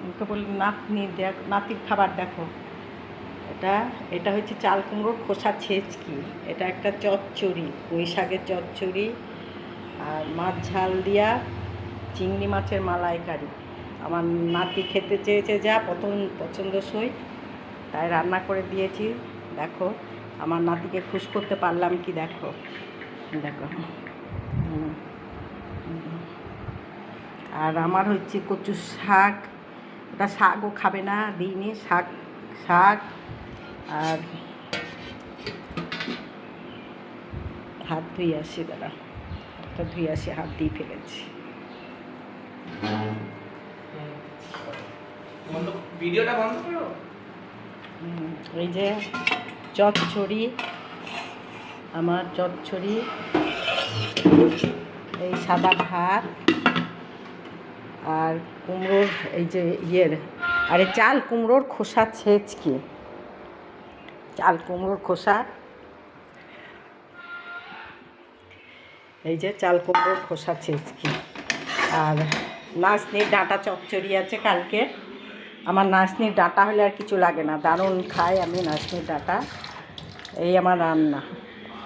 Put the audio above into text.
ওকে বলি নাতনি দেখ, নাতির খাবার দেখো। এটা এটা হচ্ছে চাল কুমড়োর খোসা ছেঁচকি। এটা একটা চচ্চড়ি, পুঁই শাকের চচ্চড়ি, আর মাছ ঝাল দিয়া চিংড়ি মাছের মালাইকারি। আমার নাতি খেতে চেয়েছে, যা পছন্দসই, তাই রান্না করে দিয়েছি। দেখো আমার নাতিকে খুশ করতে পারলাম কি, দেখো দেখো। আর আমার হচ্ছে কচু শাক, ওটা শাকও খাবে না, দিইনি শাক। শাক আর হাত ধুয়ে আসি, দাঁড়া হাতটা ধুয়ে আসি, হাত দিয়ে ফেলেছি। ভিডিওটা বন্ধ করো। এই যে চচ্চড়ি, আমার চচ্চড়ি, এই সাদা ভাত, আর কুমড়োর এই যে আরে চাল কুমড়োর খোসা ছেঁচকি, চাল কুমড়োর খোসা, এই যে চাল কুমড়োর খোসা ছেঁচকি। আর নাচনির ডাঁটা চচ্চড়ি আছে কালকে। আমার নাচনির ডাঁটা হলে আর কিছু লাগে না, দারুণ খাই আমি নাচনির ডাঁটা। এই আমার রান্না।